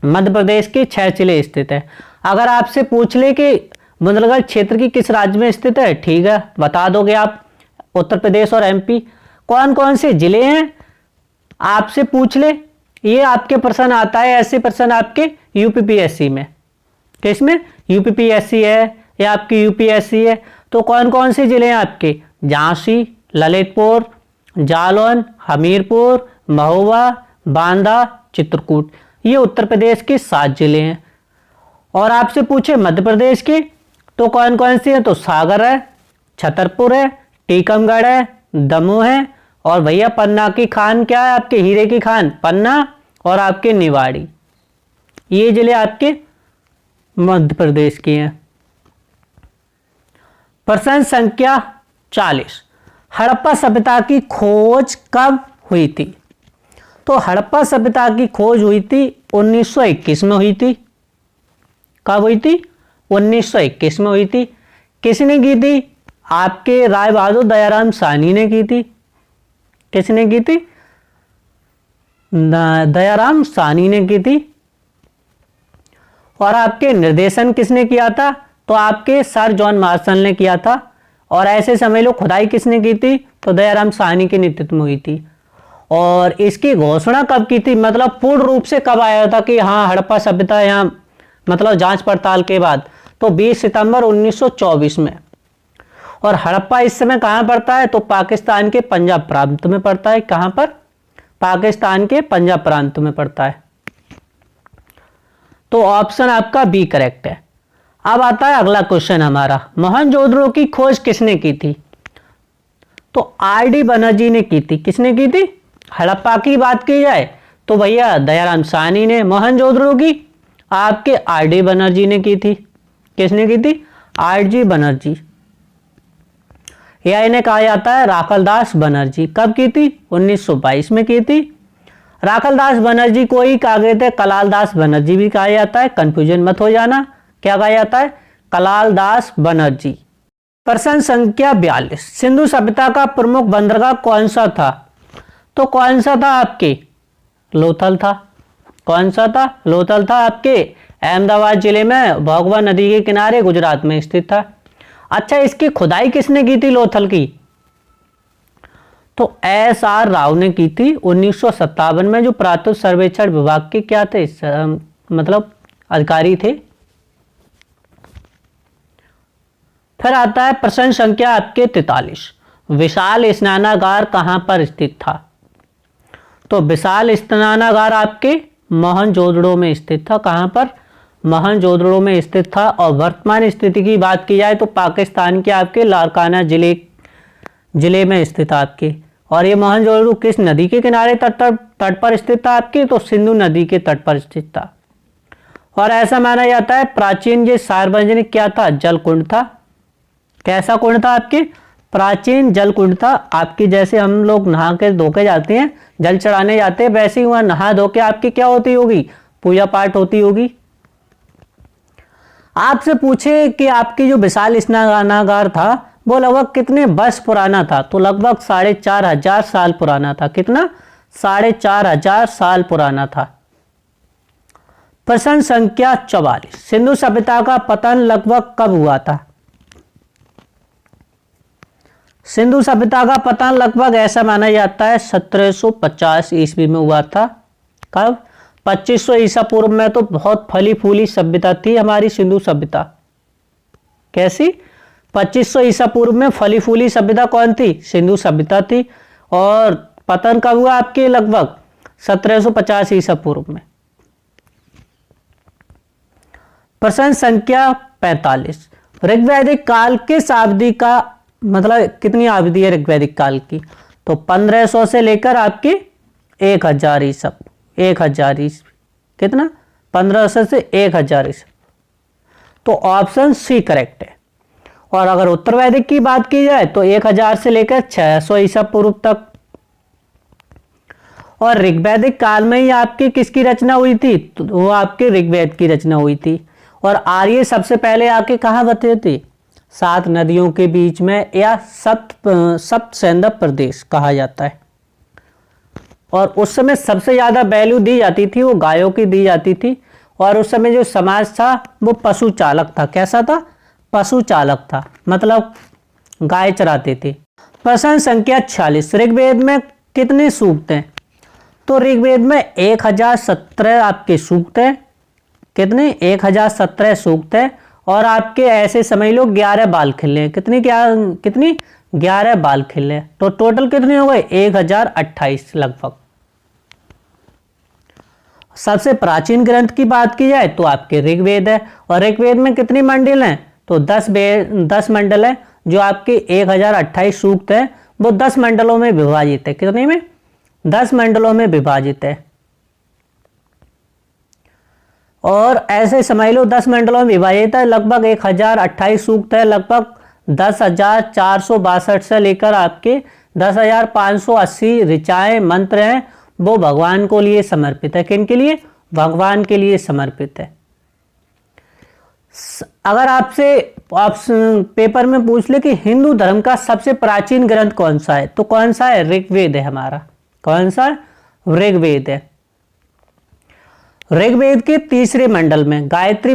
मध्य प्रदेश के 6 जिले स्थित है। अगर आपसे पूछ ले कि बुंदेलखंड क्षेत्र की किस राज्य में स्थित है, ठीक है, बता दोगे आप, उत्तर प्रदेश और एमपी। कौन कौन से जिले हैं आपसे पूछ ले, ये आपके प्रश्न आता है। ऐसे प्रश्न आपके यूपीपीएससी में, किसमें? यूपीपीएससी है या आपकी यूपीएससी है। तो कौन कौन से जिले हैं आपके? झांसी, ललितपुर, जालौन, हमीरपुर, महोबा, बांदा, चित्रकूट। ये उत्तर प्रदेश के 7 जिले हैं। और आपसे पूछे मध्य प्रदेश के, तो कौन कौन से हैं? तो सागर है, छतरपुर है, टीकमगढ़ है, दमोह है, और भैया पन्ना की खान क्या है आपके? हीरे की खान पन्ना, और आपके निवाड़ी। ये जिले आपके मध्य प्रदेश के हैं। प्रश्न संख्या 40, हड़प्पा सभ्यता की खोज कब हुई थी? तो हड़प्पा सभ्यता की खोज हुई थी 1921 में हुई थी। कब हुई थी? 1921 में हुई थी। किसने की थी? आपके राय बहादुर दयाराम साहनी ने की थी। किसने की थी? दयाराम साहनी ने की थी। और आपके निर्देशन किसने किया था? तो आपके सर जॉन मार्शल ने किया था। और ऐसे समझ लो खुदाई किसने की थी? तो दयाराम साहनी के नेतृत्व में हुई थी। और इसकी घोषणा कब की थी? मतलब पूर्ण रूप से कब आया था कि हाँ हड़प्पा सभ्यता यहाँ, मतलब जांच पड़ताल के बाद? तो 20 सितंबर 1924 में। और हड़प्पा इस समय कहाँ पड़ता है? तो पाकिस्तान के पंजाब प्रांत में पड़ता है। कहाँ पर? पाकिस्तान के पंजाब प्रांत में पड़ता है। तो ऑप्शन आपका बी करेक्ट है। अब आता है अगला क्वेश्चन हमारा, मोहनजोदड़ो की खोज किसने की थी? तो आर.डी. बनर्जी ने की थी। किसने की थी? हड़प्पा की बात की जाए तो भैया दयाराम साहनी ने। मोहनजोदड़ो की आपके आर.डी. बनर्जी ने की थी। किसने की थी? आर.जी. बनर्जी, या इन्हें कहा जाता है राखलदास बनर्जी। कब की थी? 1922 में की थी। राखलदास बनर्जी को ही कहा गए थे कलालदास बनर्जी भी कहा जाता है, कंफ्यूजन मत हो जाना। क्या कहा जाता है? कलाल दास बनर्जी। प्रश्न संख्या 42, सिंधु सभ्यता का प्रमुख बंदरगाह कौन सा था? तो कौन सा था आपके? लोथल था। कौन सा था? लोथल था आपके अहमदाबाद जिले में, भोगवा नदी के किनारे, गुजरात में स्थित था। अच्छा, इसकी खुदाई किसने की थी लोथल की? तो SR राव ने की थी 1957 में, जो पुरातत्व सर्वेक्षण विभाग के क्या थे, मतलब अधिकारी थे। फिर आता है प्रश्न संख्या आपके 43, विशाल स्नानागार कहां पर स्थित था? तो विशाल स्नानागार आपके मोहनजोदड़ो में स्थित था। कहां पर? मोहनजोदड़ो में स्थित था। और वर्तमान स्थिति की बात की जाए तो पाकिस्तान के आपके लारकाना जिले में स्थित आपके। और ये मोहनजोदड़ो किस नदी के किनारे तट पर स्थित था आपके? तो सिंधु नदी के तट पर स्थित था। और ऐसा माना जाता है प्राचीन ये सार्वजनिक क्या था? जल कुंड था। कैसा कुंड था आपके? प्राचीन जल कुंड था। आपकी जैसे हम लोग नहा के धो के जाते हैं, जल चढ़ाने जाते हैं, वैसे ही वहां नहा धो के आपकी क्या होती होगी? पूजा पाठ होती होगी। आपसे पूछे कि आपकी जो विशाल स्नानागार था वो लगभग कितने वर्ष पुराना था? तो लगभग 4,500 साल पुराना था। कितना? 4,500 साल पुराना था। प्रश्न संख्या 44, सिंधु सभ्यता का पतन लगभग कब हुआ था? सिंधु सभ्यता का पतन लगभग ऐसा माना जाता है 1750 ईस्वी में हुआ था। कब? 2500 ईसा पूर्व में तो बहुत फली फूली सभ्यता थी हमारी सिंधु सभ्यता। कैसी? 2500 ईसा पूर्व में फली फूली सभ्यता कौन थी? सिंधु सभ्यता थी। और पतन कब हुआ आपके? लगभग 1750 ईसा पूर्व में। प्रश्न संख्या 45, ऋग्वैदिक काल किस अवधि का, मतलब कितनी अवधि है ऋग्वैदिक काल की? तो 1500 से लेकर आपके 1000 ईसा। 1000 ईस्वी। कितना? 1500 से 1000 ईसा। तो ऑप्शन सी करेक्ट है। और अगर उत्तर वैदिक की बात की जाए तो 1000 से लेकर 600 ईसा पूर्व तक। और ऋग्वैदिक काल में ही आपकी किसकी रचना हुई थी? तो वो आपके ऋग्वेद की रचना हुई थी। और आर्य सबसे पहले आके कहाँ बसे थे? 7 नदियों के बीच में, या सप्त सैंधव प्रदेश कहा जाता है। और उस समय सबसे ज्यादा वैल्यू दी जाती थी वो गायों की दी जाती थी। और उस समय जो समाज था वो पशु चालक था। कैसा था? पशु चालक था, मतलब गाय चराते थे। प्रश्न संख्या 46, ऋग्वेद में कितने सूक्त हैं? तो ऋग्वेद में 1017 आपके सूक्त हैं। कितने? 1017 सूक्त है। और आपके ऐसे समझ लो 11 बाल खिले हैं। कितनी 11 बाल खिले हैं। तो टोटल कितने हो गए? 1028 लगभग। सबसे प्राचीन ग्रंथ की बात की जाए तो आपके ऋग्वेद है। और ऋग्वेद में कितनी मंडल हैं? तो 10 मंडल है। जो आपके 1028 सूक्त है वो 10 मंडलों में विभाजित है। कितने में? 10 मंडलों में विभाजित है। और ऐसे समझ लो 10 मंडलों में विभाजित है। लगभग 1028 सूक्त है। लगभग 10,462 से लेकर आपके 10,580 ऋचाएं मंत्र हैं, वो भगवान को लिए समर्पित है। किन के लिए? भगवान के लिए समर्पित है। अगर आपसे पेपर में पूछ ले कि हिंदू धर्म का सबसे प्राचीन ग्रंथ कौन सा है, तो कौन सा है? ऋग्वेद है हमारा। कौन सा? ऋग्वेद है। ऋग्वेद के तीसरे मंडल में गायत्री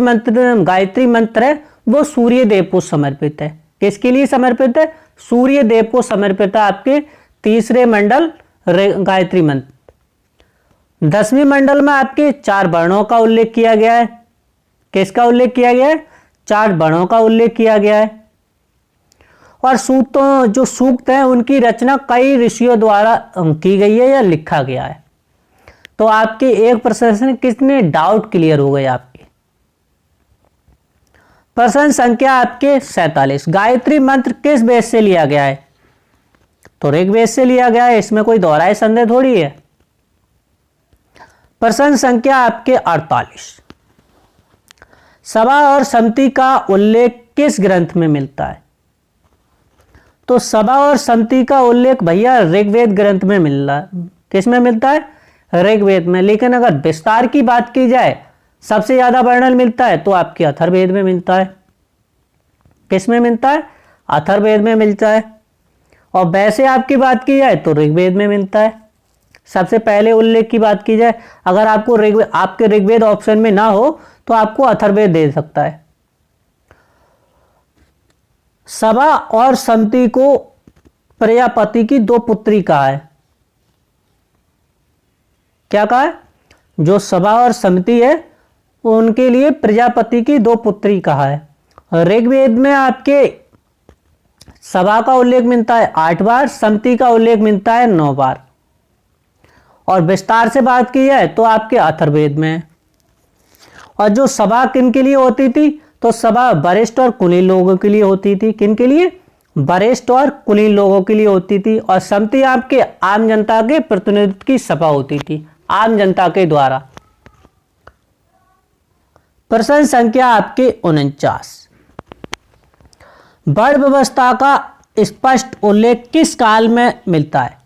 मंत्र है, वो सूर्य देव को समर्पित है। किसके लिए समर्पित है? सूर्य देव को समर्पित है आपके तीसरे मंडल गायत्री मंत्र। 10वें मंडल में आपके 4 वर्णों का उल्लेख किया गया है। किसका उल्लेख किया गया है? 4 वर्णों का उल्लेख किया गया है। और जो सूक्त हैं उनकी रचना कई ऋषियों द्वारा की गई है या लिखा गया है। तो आपके एक प्रश्न कितने डाउट क्लियर हो गए आपके। प्रश्न संख्या आपके 47, गायत्री मंत्र किस वेद से लिया गया है? तो ऋग्वेद से लिया गया है। इसमें कोई दोहराए संदेह थोड़ी है। प्रश्न संख्या आपके 48, सभा और समिति का उल्लेख किस ग्रंथ में मिलता है? तो सभा और समिति का उल्लेख भैया ऋग्वेद ग्रंथ में मिल रहा है। किस में मिलता है? ऋग्वेद में। लेकिन अगर विस्तार की बात की जाए सबसे ज़्यादा वर्णन मिलता है तो आपके अथर्ववेद में मिलता है। किस में मिलता है? अथर्ववेद में मिलता है। और वैसे आपकी बात की जाए तो ऋग्वेद में मिलता है। सबसे पहले उल्लेख की बात की जाए, अगर आपको आपके ऋग्वेद ऑप्शन में ना हो तो आपको अथर्ववेद दे सकता है। सभा और समति को प्रजापति की 2 पुत्री कहा है। क्या कहा है? जो सभा और समति है उनके लिए प्रजापति की 2 पुत्री कहा है। ऋग्वेद में आपके सभा का उल्लेख मिलता है 8 बार, समति का उल्लेख मिलता है 9 बार। और विस्तार से बात की जाए तो आपके अथर्ववेद में। और जो सभा किन के लिए होती थी? तो सभा वरिष्ठ और कुलीन लोगों के लिए होती थी। किन के लिए? वरिष्ठ और कुलीन लोगों के लिए होती थी। और समति आपके आम जनता के प्रतिनिधित्व की सभा होती थी, आम जनता के द्वारा। प्रश्न संख्या आपके 49। वर्ण व्यवस्था का स्पष्ट उल्लेख किस काल में मिलता है?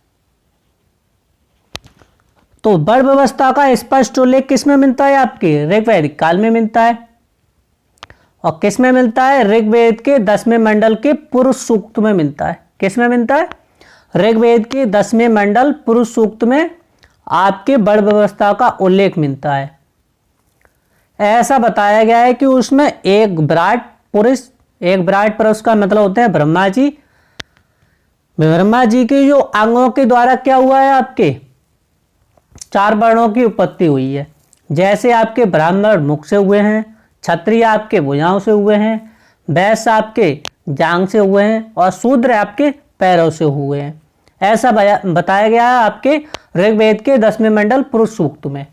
तो वर्ण व्यवस्था का स्पष्ट उल्लेख किस में मिलता है? आपके ऋग्वैदिक काल में मिलता है। और किस में मिलता है? ऋग्वेद के 10वें मंडल के पुरुष सूक्त में मिलता है। किस में मिलता है? ऋग्वेद के 10वें मंडल पुरुष सूक्त में आपके वर्ण व्यवस्था का उल्लेख मिलता है। ऐसा बताया गया है कि उसमें एक विराट पुरुष का मतलब होते हैं ब्रह्मा जी। ब्रह्मा जी के जो अंगों के द्वारा क्या हुआ है? आपके 4 वर्णों की उत्पत्ति हुई है। जैसे आपके ब्राह्मण मुख से हुए हैं, क्षत्रिय आपके भुजाओं से हुए हैं, वैश्य आपके जांग से हुए हैं और शूद्र आपके पैरों से हुए हैं। ऐसा बताया गया है आपके ऋग्वेद के 10वें मंडल पुरुष सूक्त में।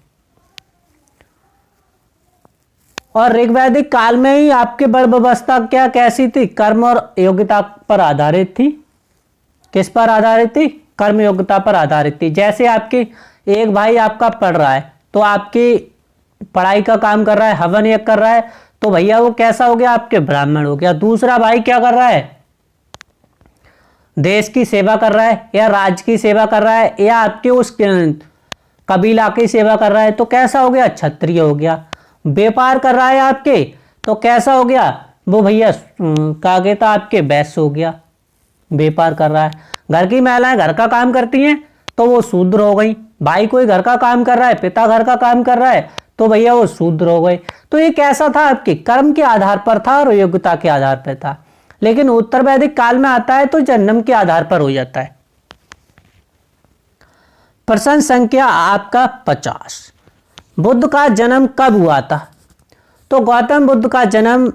और ऋग्वैदिक काल में ही आपके वर्ण व्यवस्था क्या कैसी थी? कर्म और योग्यता पर आधारित थी। किस पर आधारित थी? कर्म योग्यता पर आधारित थी। जैसे आपके एक भाई आपका पढ़ रहा है तो आपकी पढ़ाई का काम कर रहा है, हवन यज्ञ कर रहा है, तो भैया वो कैसा हो गया? आपके ब्राह्मण हो गया। दूसरा भाई क्या कर रहा है? देश की सेवा कर रहा है या राज्य की सेवा कर रहा है या आपके उस कबीला की सेवा कर रहा है, तो कैसा हो गया? क्षत्रिय हो गया। व्यापार कर रहा है आपके, तो कैसा हो गया? वो भैया क्या कहता आपके वैश्य हो गया, व्यापार कर रहा है। घर की महिलाएं घर का काम करती हैं तो वो शूद्र हो गई। भाई कोई घर का काम कर रहा है, पिता घर का काम कर रहा है, तो भैया वो शूद्र हो गए। तो ये कैसा था? आपके कर्म के आधार पर था और योग्यता के आधार पर था। लेकिन उत्तर वैदिक काल में आता है तो जन्म के आधार पर हो जाता है। प्रश्न संख्या आपका 50। बुद्ध का जन्म कब हुआ था? तो गौतम बुद्ध का जन्म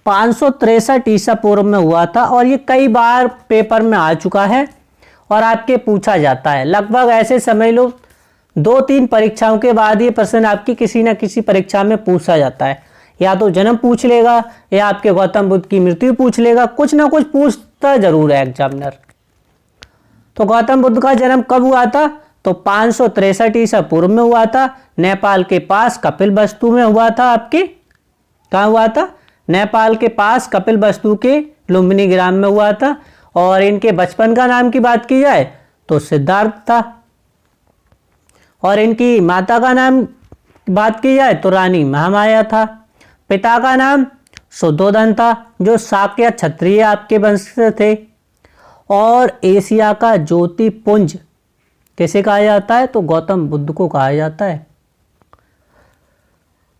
563 ईसा पूर्व में हुआ था और ये कई बार पेपर में आ चुका है और आपके पूछा जाता है। लगभग ऐसे समझ लो 2-3 परीक्षाओं के बाद ये प्रश्न आपकी किसी न किसी परीक्षा में पूछा जाता है। या तो जन्म पूछ लेगा या आपके गौतम बुद्ध की मृत्यु पूछ लेगा, कुछ ना कुछ पूछता जरूर है एग्जामिनर। तो गौतम बुद्ध का जन्म कब हुआ था? तो 563 ईसा पूर्व में हुआ था। नेपाल के पास कपिलवस्तु में हुआ था। आपके कहाँ हुआ था? नेपाल के पास कपिलवस्तु के लुम्बिनी ग्राम में हुआ था। और इनके बचपन का नाम की बात की जाए तो सिद्धार्थ था। और इनकी माता का नाम बात की जाए तो रानी महामाया था। पिता का नाम शुद्धोधन था जो शाक्य क्षत्रिय आपके वंश से थे। और एशिया का ज्योतिपुंज कैसे कहा जाता है? तो गौतम बुद्ध को कहा जाता है।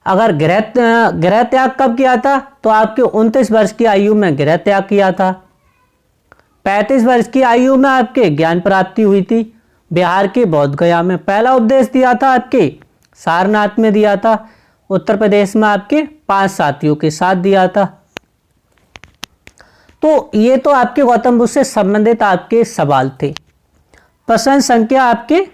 अगर गृह त्याग कब किया था? तो आपके 29 वर्ष की आयु में गृह त्याग किया था। 35 वर्ष की आयु में आपके ज्ञान प्राप्ति हुई थी। बिहार के बोध गया में पहला उपदेश दिया था। आपके सारनाथ में दिया था। उत्तर प्रदेश में आपके 5 साथियों के साथ दिया था। तो ये तो आपके गौतम बुद्ध से संबंधित आपके सवाल थे। प्रश्न संख्या आपके,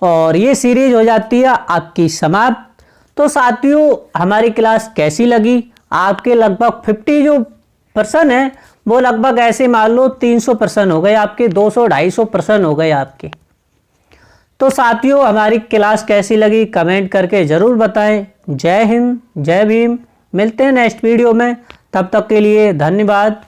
और ये सीरीज हो जाती है आपकी समाप्त। तो साथियों हमारी क्लास कैसी लगी? आपके लगभग 50 जो प्रश्न है वो लगभग ऐसे मान लो 300 प्रश्न हो गए आपके, 200-250 प्रश्न हो गए आपके। तो साथियों हमारी क्लास कैसी लगी कमेंट करके ज़रूर बताएं। जय हिंद, जय भीम। मिलते हैं नेक्स्ट वीडियो में, तब तक के लिए धन्यवाद।